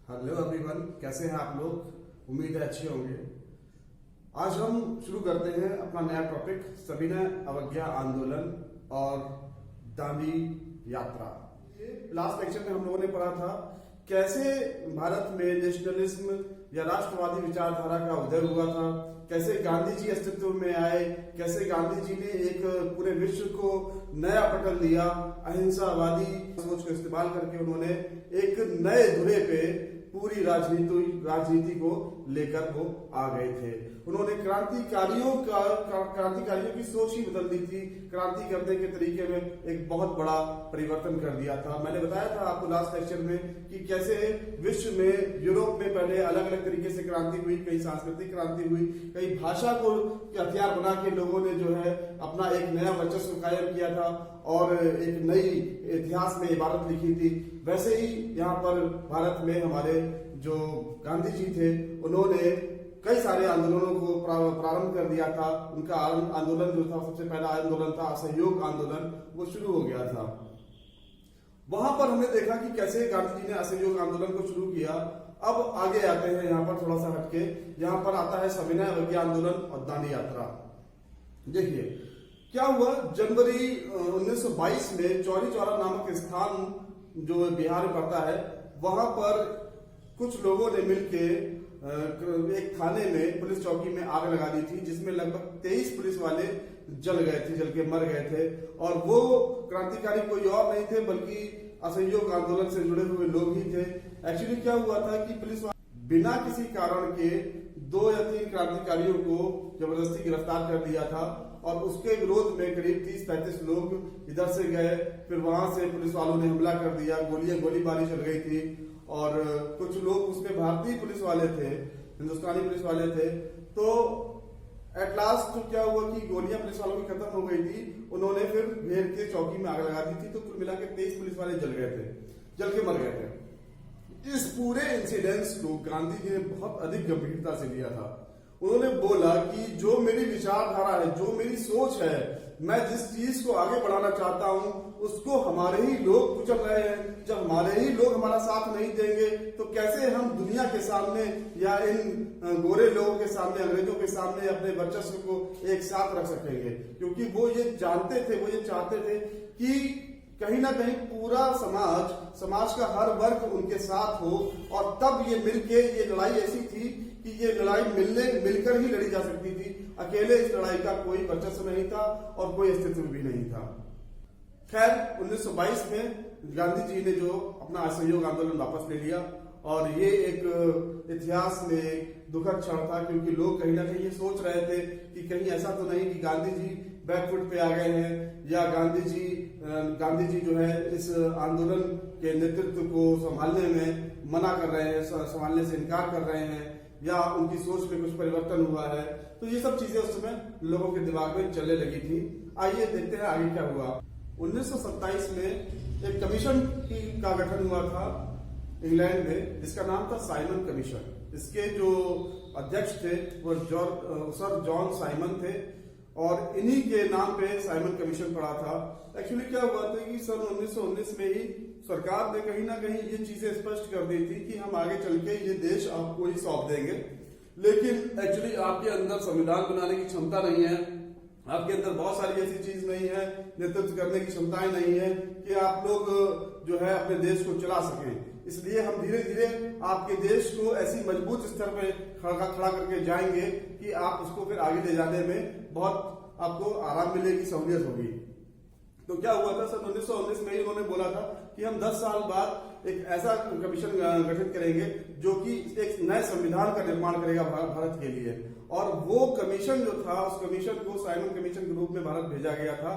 Hello everyone, कैसे हैं आप लोग? उम्मीद है अच्छे होंगे। आज हम शुरू करते हैं अपना नया टॉपिक, सविनय अवज्ञा आंदोलन और दांडी यात्रा। लास्ट लेक्चर में हम लोगों ने पढ़ा था कैसे भारत में नेशनलिज्म या राष्ट्रवादी विचारधारा का उदय हुआ था, कैसे गांधी जी अस्तित्व में आए, कैसे गांधी जी ने एक पूरे विश्व को नया पटल दिया। अहिंसावादी सोच को इस्तेमाल करके उन्होंने एक नए धुरे पे पूरी राजनीति को लेकर वो आ गए थे। उन्होंने क्रांतिकारियों की सोच ही बदल दी थी। क्रांति करने के तरीके में एक बहुत बड़ा परिवर्तन कर दिया था। मैंने बताया था आपको लास्ट लेक्चर में कि कैसे विश्व में, यूरोप में पहले अलग अलग तरीके से क्रांति हुई, कई सांस्कृतिक क्रांति हुई, कई भाषा को हथियार बना के लोगों ने जो है अपना एक नया वर्चस्व कायम किया था और एक नई इतिहास में इबारत लिखी थी। वैसे ही यहाँ पर भारत में हमारे जो गांधी जी थे, उन्होंने कई सारे आंदोलनों को प्रारंभ कर दिया था। उनका आंदोलन जो था, सबसे पहला आंदोलन था असहयोग आंदोलन, वो शुरू हो गया था। वहां पर हमने देखा कि कैसे गांधी जी ने असहयोग आंदोलन को शुरू किया। अब आगे आते हैं, यहाँ पर थोड़ा सा हटके, यहाँ पर आता है सविनय अवज्ञा आंदोलन और दांडी यात्रा। देखिए क्या हुआ, जनवरी 1922 में चौरी चौरा नामक स्थान जो बिहार में पड़ता है, वहां पर कुछ लोगों ने मिलके एक थाने में, पुलिस चौकी में आग लगा दी थी, जिसमें लगभग 23 पुलिस वाले जल गए थे, जल के मर गए थे। और वो क्रांतिकारी कोई और नहीं थे बल्कि असहयोग आंदोलन से जुड़े हुए लोग ही थे। एक्चुअली क्या हुआ था कि पुलिस बिना किसी कारण के 2 या 3 क्रांतिकारियों को जबरदस्ती गिरफ्तार कर दिया था और उसके विरोध में करीब 30-35 लोग इधर से गए। फिर वहां से पुलिस वालों ने हमला कर दिया, गोलीबारी चल गई थी और कुछ लोग उसमें भारतीय पुलिस वाले थे, हिंदुस्तानी पुलिस वाले थे। तो एट लास्ट तो क्या हुआ कि गोलियां पुलिस वालों की खत्म हो गई थी। उन्होंने फिर घेर के चौकी में आग लगा दी थी, तो कुल मिला के 23 पुलिस वाले जल गए थे, जल के मर गए थे। इस पूरे इंसिडेंस को गांधी जी ने बहुत अधिक गंभीरता से लिया था। उन्होंने बोला कि जो मेरी विचारधारा है, जो मेरी सोच है, मैं जिस चीज को आगे बढ़ाना चाहता हूं, उसको हमारे ही लोग कुचल रहे हैं। जब हमारे ही लोग हमारा साथ नहीं देंगे तो कैसे हम दुनिया के सामने या इन गोरे लोगों के सामने, अंग्रेजों के सामने अपने वर्चस्व को एक साथ रख सकेंगे? क्योंकि वो ये जानते थे, वो ये चाहते थे कि कहीं ना कहीं पूरा समाज का हर वर्ग उनके साथ हो। और तब ये मिलके, ये लड़ाई ऐसी थी कि ये लड़ाई मिलकर ही लड़ी जा सकती थी। अकेले इस लड़ाई का कोई वर्चस्व नहीं था और कोई अस्तित्व भी नहीं था। खैर 1922 में गांधी जी ने जो अपना असहयोग आंदोलन वापस ले लिया और ये एक इतिहास में एक दुखद क्षण था, क्योंकि लोग कहीं ना कहीं ये सोच रहे थे कि कहीं ऐसा तो नहीं कि गांधी जी बैकफुट पे आ गए हैं या गांधी जी जो है इस आंदोलन के नेतृत्व को संभालने में मना कर रहे हैं, संभालने से इनकार कर रहे हैं, या उनकी सोच में कुछ परिवर्तन हुआ है। तो ये सब चीजें उस समय लोगों के दिमाग में चलने लगी थी। आइए देखते हैं आगे क्या हुआ। 1927 में एक कमीशन का गठन हुआ था इंग्लैंड में, जिसका नाम था साइमन कमीशन। इसके जो अध्यक्ष थे वो सर जॉन साइमन थे और इन्हीं के नाम पे साइमन कमीशन पड़ा था। एक्चुअली क्या हुआ था कि सन 1919 में ही सरकार ने कहीं ना कहीं ये चीजें स्पष्ट कर दी थी कि हम आगे चल के ये देश आपको ही सौंप देंगे, लेकिन एक्चुअली आपके अंदर संविधान बनाने की क्षमता नहीं है, आपके अंदर बहुत सारी ऐसी चीज नहीं है, नेतृत्व करने की क्षमताएं नहीं है कि आप लोग जो है अपने देश को चला सकें। इसलिए हम धीरे धीरे आपके देश को ऐसी मजबूत स्तर पे खड़ा करके जाएंगे कि आप उसको फिर आगे ले जाने में बहुत आपको आराम मिलेगी, सहूलियत होगी। तो क्या हुआ था, सन 1919 में ही उन्होंने बोला था कि हम 10 साल बाद एक ऐसा कमीशन गठित करेंगे जो कि एक नए संविधान का निर्माण करेगा भारत के लिए। और वो कमीशन जो था, उस कमीशन को साइमन कमीशन के रूप में भारत भेजा गया था।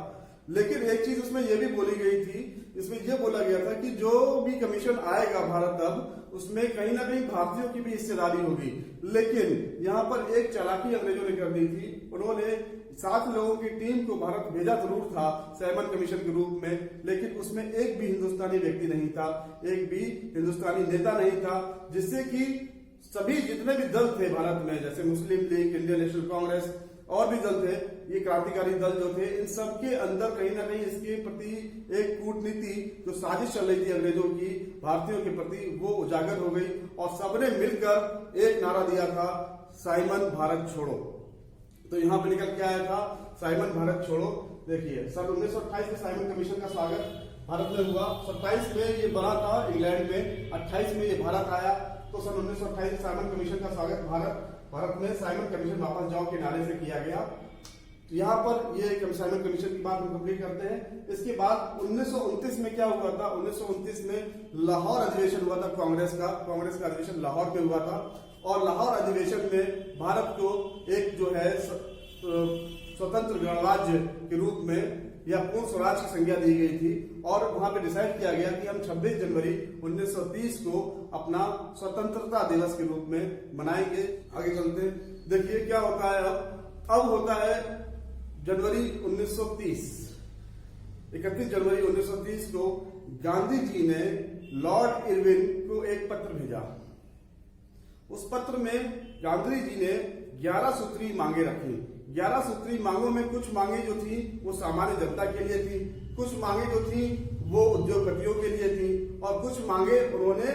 लेकिन एक चीज उसमें यह भी बोली गई थी, इसमें यह बोला गया था कि जो भी कमीशन आएगा भारत अब, उसमें कहीं ना कहीं भारतीयों की भी हिस्सेदारी होगी। लेकिन यहाँ पर एक चालाकी अंग्रेजों ने कर दी थी। उन्होंने 7 लोगों की टीम को भारत भेजा जरूर था साइमन कमीशन के रूप में, लेकिन उसमें एक भी हिंदुस्तानी व्यक्ति नहीं था, एक भी हिंदुस्तानी नेता नहीं था, जिससे कि सभी जितने भी दल थे भारत में, जैसे मुस्लिम लीग, इंडियन नेशनल कांग्रेस और भी दल थे, ये क्रांतिकारी दल जो थे, इन सब के अंदर कहीं ना कहीं इसके प्रति एक कूटनीति जो साजिश चल रही थी अंग्रेजों की भारतीयों के प्रति, वो उजागर हो गई और सबने मिलकर एक नारा दिया था, साइमन भारत छोड़ो। तो यहाँ पे निकल के आया था साइमन भारत छोड़ो। देखिए सन 1928 में साइमन कमीशन का स्वागत भारत में हुआ। 27 में ये बना था इंग्लैंड में, 28 में ये भारत आया। तो सन 1928 साइमन कमीशन का स्वागत भारत में साइमन कमीशन वापस जाओ के नारे से किया गया। यहाँ पर ये साइमन कमीशन की बात हम कंप्लीट करते हैं। इसके बाद 1929 में क्या हुआ था? 1929 में लाहौर अधिवेशन हुआ था कांग्रेस का अधिवेशन लाहौर में हुआ था और लाहौर अधिवेशन में भारत को एक जो है स्वतंत्र गणराज्य के रूप में या पूर्ण स्वराज की संज्ञा दी गई थी और वहां पे डिसाइड किया गया कि हम 26 जनवरी 1930 को अपना स्वतंत्रता दिवस के रूप में मनाएंगे। आगे चलते हैं, देखिए क्या होता है अब होता है जनवरी 1930, 31 जनवरी 1930 को गांधी जी ने लॉर्ड इरविन को एक पत्र भेजा। उस पत्र में गांधी जी ने 11 सूत्री मांगे रखी। 11 सूत्री मांगों में कुछ मांगे जो थी वो सामान्य जनता के लिए थी, कुछ मांगे जो थी वो उद्योगपतियों के लिए थी और कुछ मांगे उन्होंने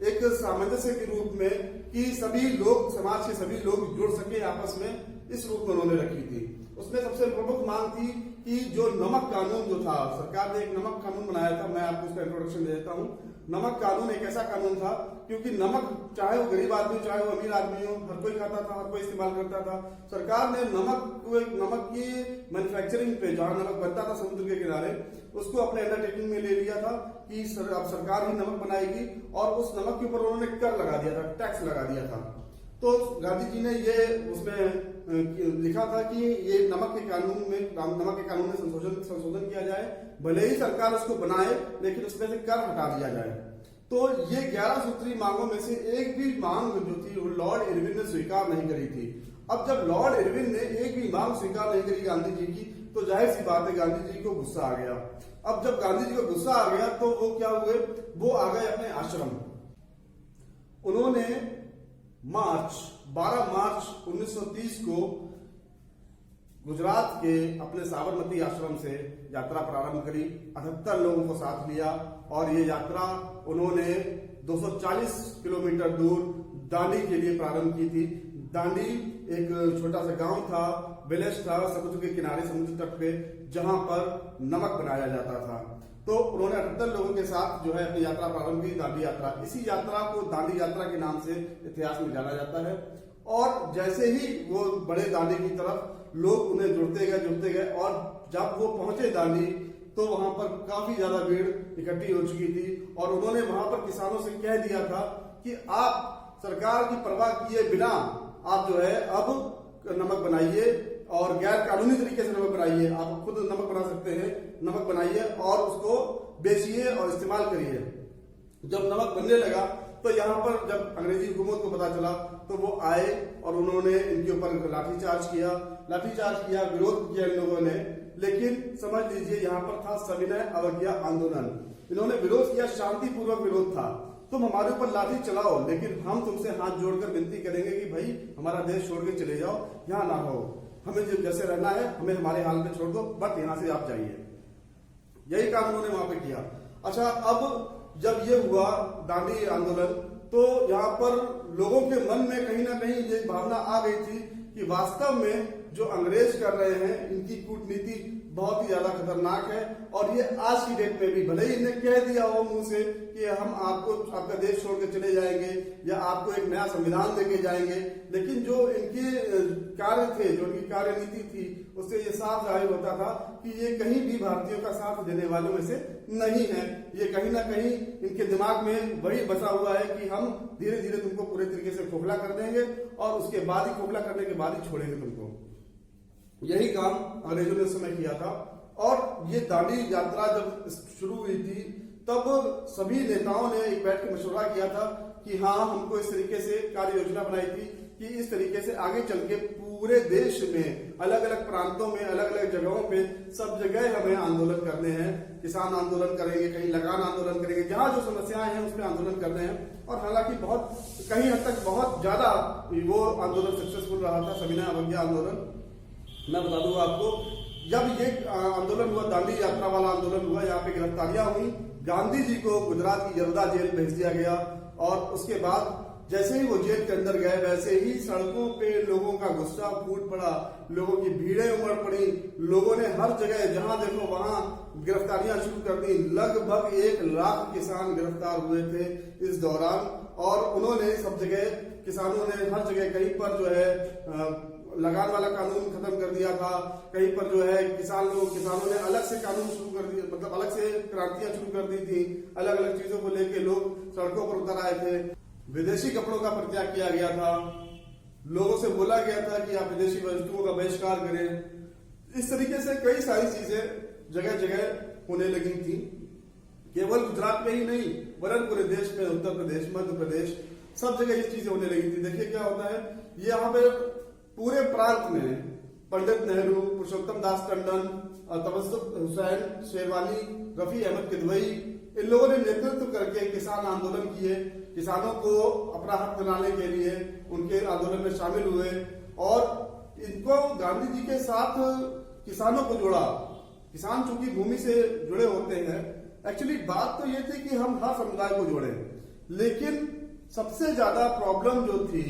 एक सामंजस्य के रूप में कि सभी लोग, समाज के सभी लोग जुड़ सके आपस में, इस रूप में उन्होंने रखी थी। उसमें सबसे प्रमुख मांग थी कि जो नमक कानून जो था, सरकार ने एक नमक कानून बनाया था, मैं आपको उसका इंट्रोडक्शन दे देता हूँ। नमक कानून एक ऐसा कानून था क्योंकि नमक चाहे वो गरीब आदमी चाहे वो अमीर आदमी हो, हर कोई खाता था, हर कोई इस्तेमाल करता था। सरकार ने नमक की मैन्युफैक्चरिंग पे, जहां नमक बनता था समुद्र के किनारे, उसको अपने अंडरटेकिंग में ले लिया था कि अब सरकार ही नमक बनाएगी और उस नमक के ऊपर उन्होंने कर लगा दिया था, टैक्स लगा दिया था। तो गांधी जी ने ये उसमें लिखा था कि ये नमक के कानून में संशोधन किया जाए, भले ही सरकार उसको बनाए लेकिन उसमें से कर हटा दिया जाए। तो ये 11 सूत्री मांगों में से एक भी मांग जो थी वो लॉर्ड इरविन ने स्वीकार नहीं करी थी। अब जब लॉर्ड इरविन ने एक भी मांग स्वीकार नहीं करी गांधी जी की, तो जाहिर सी बात है गांधी जी को गुस्सा आ गया। अब जब गांधी जी को गुस्सा आ गया तो वो क्या हुए, वो आ गए अपने आश्रम। उन्होंने 12 मार्च 1930 को गुजरात के अपने साबरमती आश्रम से यात्रा प्रारंभ करी। 78 लोगों को साथ लिया और ये यात्रा उन्होंने 240 किलोमीटर दूर दांडी के लिए प्रारंभ की थी। दांडी एक छोटा सा गांव था, विलेज था समुद्र के किनारे, समुद्र तट पे, जहां पर नमक बनाया जाता था। तो उन्होंने 78 लोगों के साथ जो है अपनी यात्रा प्रारंभ की, दांडी यात्रा। इसी यात्रा को दांडी यात्रा के नाम से इतिहास में जाना जाता है। और जैसे ही वो बड़े दांडी की तरफ लोग उन्हें जुड़ते गए और जब वो पहुंचे दांडी तो वहां पर काफी ज्यादा भीड़ इकट्ठी हो चुकी थी और उन्होंने वहां पर किसानों से कह दिया था कि आप सरकार की परवाह किए बिना आप जो है अब नमक बनाइए और गैर कानूनी तरीके से नमक बनाइए, आप खुद नमक बना सकते हैं, नमक बनाइए और उसको बेचिए और इस्तेमाल करिए। जब नमक बनने लगा तो यहाँ पर जब अंग्रेजी हुकूमत को पता चला तो वो आए और उन्होंने इनके ऊपर लाठीचार्ज किया, विरोध किया इन लोगों ने। लेकिन समझ लीजिए यहाँ पर था सविनय अवज्ञा आंदोलन। इन्होंने विरोध किया, शांतिपूर्वक विरोध था। तुम हमारे ऊपर लाठी चलाओ लेकिन हम तुमसे हाथ जोड़कर विनती करेंगे कि भाई हमारा देश छोड़ के चले जाओ, यहाँ ना रहो, हमें जैसे रहना है हमें हमारे हाल में छोड़ दो, बट यहाँ से आप जाइए। यही काम उन्होंने वहां पे किया। अच्छा, अब जब ये हुआ दांडी आंदोलन तो यहाँ पर लोगों के मन में कहीं ना कहीं ये भावना आ गई थी कि वास्तव में जो अंग्रेज कर रहे हैं इनकी कूटनीति बहुत ही ज्यादा खतरनाक है। और ये आज की डेट में भी, भले ही इन्हें कह दिया हो मुंह से कि हम आपका देश छोड़ के चले जाएंगे या आपको एक नया संविधान देके जाएंगे, लेकिन जो इनके कार्य थे, जो इनकी कार्यनीति थी, उससे ये साफ जाहिर होता था कि ये कहीं भी भारतीयों का साथ देने वालों में से नहीं है। ये कहीं ना कहीं इनके दिमाग में वही बसा हुआ है कि हम धीरे धीरे तुमको पूरे तरीके से खोखला कर देंगे और उसके बाद ही, खोखला करने के बाद ही छोड़ेंगे तुमको। यही काम अंग्रेजों ने उस समय किया था। और ये दांडी यात्रा जब शुरू हुई थी तब सभी नेताओं ने एक बैठ के मशवरा किया था कि हाँ, हमको इस तरीके से कार्य योजना बनाई थी कि इस तरीके से आगे चल के पूरे देश में अलग अलग प्रांतों में, अलग अलग जगहों पे, सब जगह हमें आंदोलन करने हैं। किसान आंदोलन करेंगे, कहीं लगान आंदोलन करेंगे, जहां जो समस्याएं हैं उस पर आंदोलन करने हैं। और हालांकि कहीं हद तक बहुत ज्यादा वो आंदोलन सक्सेसफुल रहा था, सविनय अवज्ञा आंदोलन। मैं बता दूं आपको, जब ये आंदोलन हुआ, दांडी यात्रा वाला आंदोलन हुआ, यहाँ पे गिरफ्तारियां हुई, गांधी जी को गुजरात की जरदा जेल भेज दिया गया। और उसके बाद जैसे ही वो जेल के अंदर गए, वैसे ही सड़कों पे लोगों का गुस्सा फूट पड़ा, लोगों की भीड़ें उमड़ पड़ी, लोगों ने हर जगह जहां देखो वहां गिरफ्तारियां शुरू कर दी। लगभग 1 लाख किसान गिरफ्तार हुए थे इस दौरान, और उन्होंने सब जगह, किसानों ने हर जगह, कहीं पर जो है लगान वाला कानून खत्म कर दिया था, कहीं पर जो है किसानों ने अलग से कानून शुरू कर दिया, मतलब अलग से क्रांतियां शुरू कर दी थी। अलग अलग चीजों को लेके लोग सड़कों पर उतर आए थे। विदेशी कपड़ों का परित्याग किया गया था, लोगों से बोला गया था कि आप विदेशी वस्तुओं का बहिष्कार करें। इस तरीके से कई सारी चीजें जगह जगह होने लगी थी। केवल गुजरात में ही नहीं, वरन पूरे देश में, उत्तर प्रदेश, मध्य प्रदेश, सब जगह ये चीजें होने लगी थी। देखिए क्या होता है, ये यहाँ पे पूरे प्रांत में पंडित नेहरू, पुरुषोत्तम दास टंडन, तबस्सुम हुसैन शेरवानी, रफी अहमद किदवई, इन लोगों ने नेतृत्व करके किसान आंदोलन किए। किसानों को अपना हक दिलाने के लिए उनके आंदोलन में शामिल हुए, और इनको गांधी जी के साथ किसानों को जोड़ा। किसान चूंकि भूमि से जुड़े होते हैं, एक्चुअली बात तो ये थी कि हम हर समुदाय को जोड़े, लेकिन सबसे ज्यादा प्रॉब्लम जो थी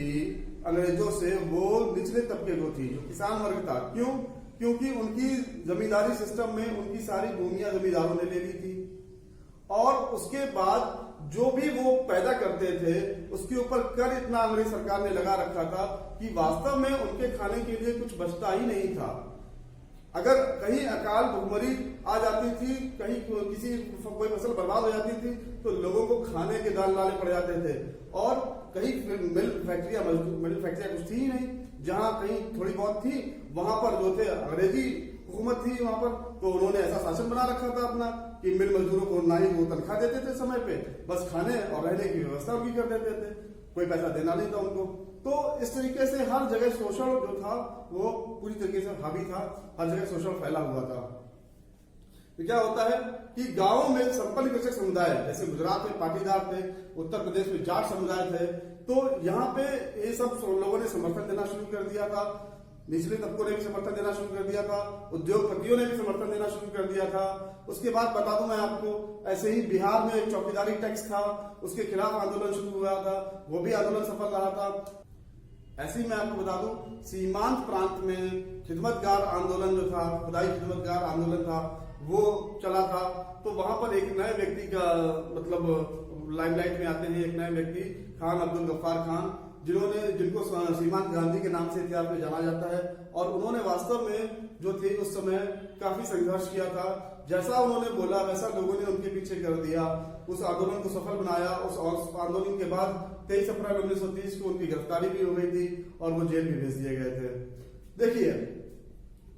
अंग्रेजों से, वो निचले तबके को थी, जो किसान वर्ग था। क्यों? क्योंकि उनकी जमींदारी सिस्टम में उनकी सारी भूमियां जमींदारों ने ले ली थी, और उसके बाद जो भी वो पैदा करते थे उसके ऊपर कर इतना अंग्रेज सरकार ने लगा रखा था कि वास्तव में उनके खाने के लिए कुछ बचता ही नहीं था। अगर कहीं अकाल भुखमरी आ जाती थी, कहीं कोई फसल बर्बाद हो जाती थी, तो लोगों को खाने के दाल लाले पड़ जाते थे। और कहीं मिल फैक्ट्रियां कुछ थी ही नहीं, जहां कहीं थोड़ी बहुत थी, वहां पर जो थे अंग्रेजी हुकूमत थी वहां पर, तो उन्होंने ऐसा शासन बना रखा था अपना कि मिल मजदूरों को ना ही वो तनख्वाह देते थे समय पे, बस खाने और रहने की व्यवस्था उनकी कर देते थे, कोई पैसा देना नहीं था उनको। तो इस तरीके से हर जगह शोषण जो था वो पूरी तरीके से हावी था, हर जगह शोषण फैला हुआ था। तो क्या होता है कि गांवों में संपन्न कृषक समुदाय, जैसे गुजरात में पाटीदार थे, उत्तर प्रदेश में जाट समुदाय थे, तो यहाँ पे ये सब लोगों ने समर्थन देना शुरू कर दिया था। निचले तबकों ने भी समर्थन देना शुरू कर दिया था, उद्योगपतियों ने भी समर्थन देना शुरू कर दिया था। उसके बाद बता दूं मैं आपको, ऐसे ही बिहार में एक चौकीदारी टैक्स था, उसके खिलाफ आंदोलन शुरू हुआ था, वो भी आंदोलन सफल रहा था। ऐसे ही मैं आपको बता दूं, सीमांत प्रांत में खिदमतगार आंदोलन जो था, खुदाई खिदमतगार आंदोलन था, वो चला था। तो वहां पर एक नए व्यक्ति का मतलब लाइमलाइट में आते हैं, एक नए व्यक्ति खान अब्दुल गफ्फार खान, जिनको सीमांत गांधी के नाम से इतिहास में जाना जाता है। और उन्होंने वास्तव में जो थे उस समय काफी संघर्ष किया था, जैसा उन्होंने बोला वैसा लोगों ने उनके पीछे कर दिया, उस आंदोलन को सफल बनाया। उस आंदोलन के बाद 23 अप्रैल 1930 को उनकी गिरफ्तारी भी हो गई थी और वो जेल भी भेज दिए गए थे। देखिए,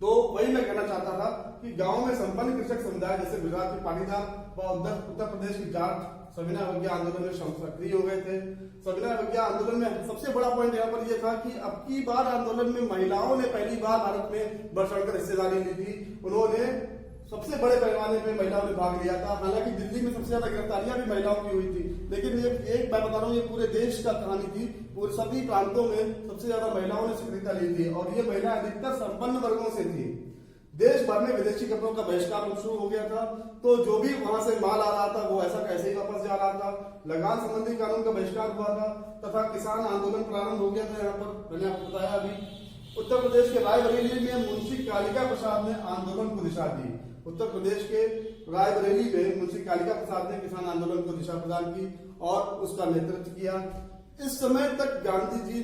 तो वही मैं कहना चाहता था कि गांव में संपन्न कृषक समुदाय, जैसे गुजरात के पाटीदार व उत्तर प्रदेश की जाट, सविनय अवज्ञा आंदोलन में सक्रिय हो गए थे। सविनय अवज्ञा आंदोलन में सबसे बड़ा पॉइंट यहाँ पर यह था कि अब की बार आंदोलन में महिलाओं ने पहली बार भारत में बढ़ चढ़कर हिस्सेदारी ली थी। उन्होंने सबसे बड़े पैमाने पे महिलाओं ने भाग लिया था। हालांकि दिल्ली में सबसे ज्यादा गिरफ्तारियां भी महिलाओं की हुई थी, लेकिन ये एक मैं बता रहा हूँ, ये पूरे देश का कहानी थी। पूरे सभी प्रांतों में सबसे ज्यादा महिलाओं ने सक्रियता ली थी, और ये महिला अधिकतर संपन्न वर्गों से थी। देश भर में विदेशी कपड़ों का बहिष्कार शुरू हो गया था, तो जो भी वहां से माल आ रहा था वो ऐसा कैसे ही वापस जा रहा था। लगान संबंधी कानून का बहिष्कार हुआ था, तथा किसान आंदोलन प्रारंभ हो गया था। यहाँ पर मैंने आपको बताया अभी, उत्तर प्रदेश के रायबरेली में मुंशी कालिका प्रसाद ने आंदोलन को दिशा दी। उत्तर प्रदेश के रायबरेली में मुंशी कालिका प्रसाद ने किसान आंदोलन को दिशा प्रदान की और उसका नेतृत्व किया। इस समय तक गांधी जी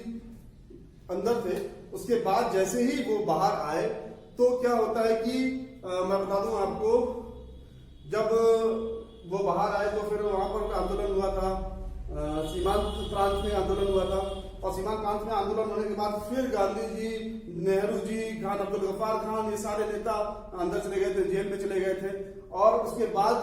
अंदर थे। उसके बाद जैसे ही वो बाहर आए तो क्या होता है कि मैं बता दूं आपको, जब वो बाहर आए तो फिर वहां पर आंदोलन हुआ था, सीमांत प्रांत में आंदोलन हुआ था। और सीमांत प्रांत में आंदोलन होने के बाद फिर गांधी जी, नेहरू जी, खान अब्दुल गफ्फार खान, ये सारे नेता अंदर चले गए थे, जेल में चले गए थे। और उसके बाद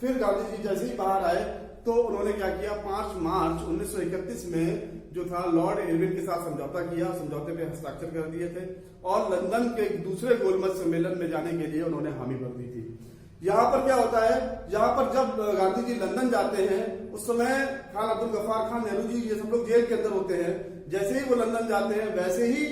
फिर गांधी जी जैसे ही बाहर आए तो उन्होंने क्या किया, 5 मार्च 1931 में जो था लॉर्ड इरविन के साथ समझौता किया, समझौते पे हस्ताक्षर कर दिए थे, और लंदन के दूसरे गोलमेज सम्मेलन में जाने के लिए उन्होंने हामी भर दी थी। यहाँ पर क्या होता है, यहाँ पर जब गांधी जी लंदन जाते हैं उस समय खान अब्दुल गफ्फार खान, नेहरू जी, ये सब लोग जेल के अंदर होते हैं। जैसे ही वो लंदन जाते हैं वैसे ही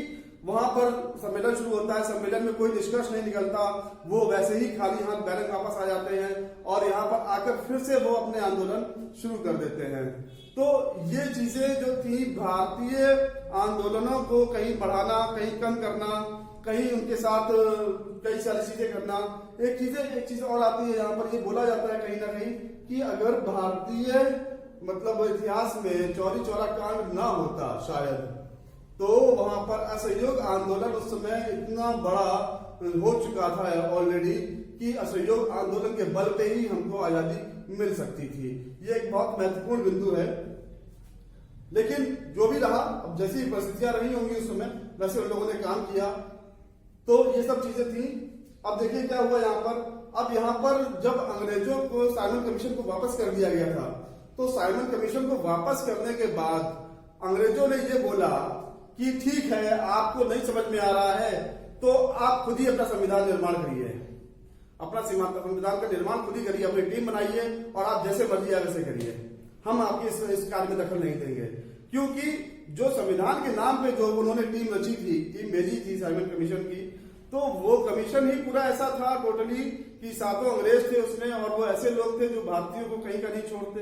वहां पर सम्मेलन शुरू होता है, सम्मेलन में कोई निष्कर्ष नहीं निकलता, वो वैसे ही खाली हाथ बैरक वापस आ जाते हैं और यहाँ पर आकर फिर से वो अपने आंदोलन शुरू कर देते हैं। तो ये चीजें जो थी भारतीय आंदोलनों को कहीं बढ़ाना, कहीं कम करना, कहीं उनके साथ कई सारी चीजें करना। एक चीज और आती है, यहाँ पर ये बोला जाता है कहीं ना कहीं कि अगर भारतीय मतलब इतिहास में चौरी चौरा कांड ना होता शायद, तो वहां पर असहयोग आंदोलन उस समय इतना बड़ा हो चुका था ऑलरेडी कि असहयोग आंदोलन के बल पे ही हमको आजादी मिल सकती थी। ये एक बहुत महत्वपूर्ण बिंदु है। लेकिन जो भी रहा, अब जैसी परिस्थितियां रही होंगी उस समय वैसे उन लोगों ने काम किया, तो ये सब चीजें थी। अब देखिए क्या हुआ यहाँ पर। अब यहाँ पर जब अंग्रेजों को साइमन कमीशन को वापस कर दिया गया था, तो साइमन कमीशन को वापस करने के बाद अंग्रेजों ने ये बोला कि ठीक है, आपको नहीं समझ में आ रहा है तो आप खुद ही अपना संविधान निर्माण करिए, अपना संविधान का निर्माण खुद ही करिए, अपनी टीम बनाइए और आप जैसे मर्जी है वैसे करिए, हम आपकी इस कार्य में दखल नहीं देंगे। क्योंकि जो संविधान के नाम पे जो उन्होंने टीम रची थी, टीम भेजी थी साइमन कमीशन की, तो वो कमीशन ही पूरा ऐसा था टोटली कि सातों अंग्रेज थे उसमें और वो ऐसे लोग थे जो भारतीयों को कहीं का नहीं छोड़ते।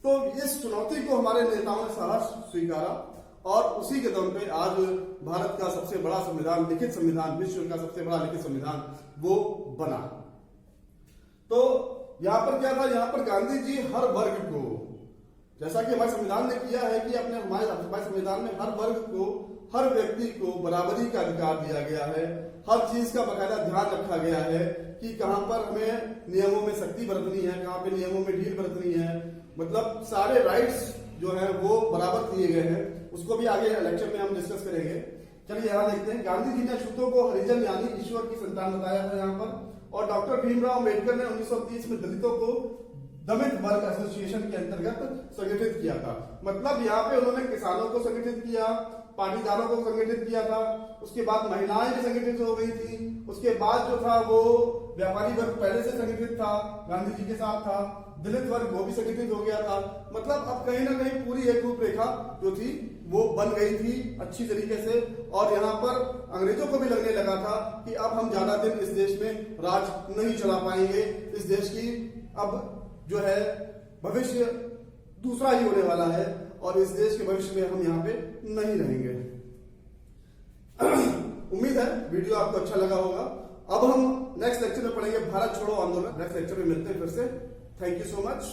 तो इस चुनौती को हमारे नेताओं ने साहस स्वीकारा और उसी के दम पे आज भारत का सबसे बड़ा संविधान, लिखित संविधान, विश्व का सबसे बड़ा लिखित संविधान वो बना। तो यहाँ पर क्या था, यहाँ पर गांधी जी हर वर्ग को, जैसा कि हमारे संविधान ने किया है कि हमारे संविधान में हर वर्ग को, हर व्यक्ति को बराबरी का अधिकार दिया गया है, हर चीज का बकायदा ध्यान रखा गया है कि कहां पर हमें नियमों में सख्ती बरतनी है, कहां पे नियमों में ढील बरतनी है, मतलब सारे राइट्स जो है वो बराबर दिए गए हैं। उसको भी आगे लेक्चर में हम डिस्कस करेंगे। चलिए यहाँ देखते हैं। गांधी जी ने अछूतों को हरिजन यानी ईश्वर की संतान बताया था यहाँ पर, और डॉक्टर भीमराव अम्बेडकर ने 1930 में दलितों को दलित वर्ग एसोसिएशन के अंतर्गत संगठित किया था। मतलब यहाँ पे उन्होंने किसानों को संगठित किया, पाटीदारों को संगठित किया था, उसके बाद महिलाएं भी संगठित हो गई थी, उसके बाद जो था वो व्यापारी वर्ग पहले से संगठित था, गांधी जी के साथ था, दलित वर्ग वो भी संगठित हो गया था। मतलब अब कहीं ना कहीं पूरी एक रूपरेखा जो थी वो बन गई थी अच्छी तरीके से, और यहाँ पर अंग्रेजों को भी लगने लगा था कि अब हम ज्यादा दिन इस देश में राज नहीं चला पाएंगे, इस देश की अब जो है भविष्य दूसरा ही होने वाला है और इस देश के भविष्य में हम यहाँ पे नहीं रहेंगे। उम्मीद है वीडियो आपको अच्छा लगा होगा। अब हम नेक्स्ट लेक्चर में पढ़ेंगे भारत छोड़ो आंदोलन। नेक्स्ट लेक्चर में मिलते हैं फिर से। Thank you so much.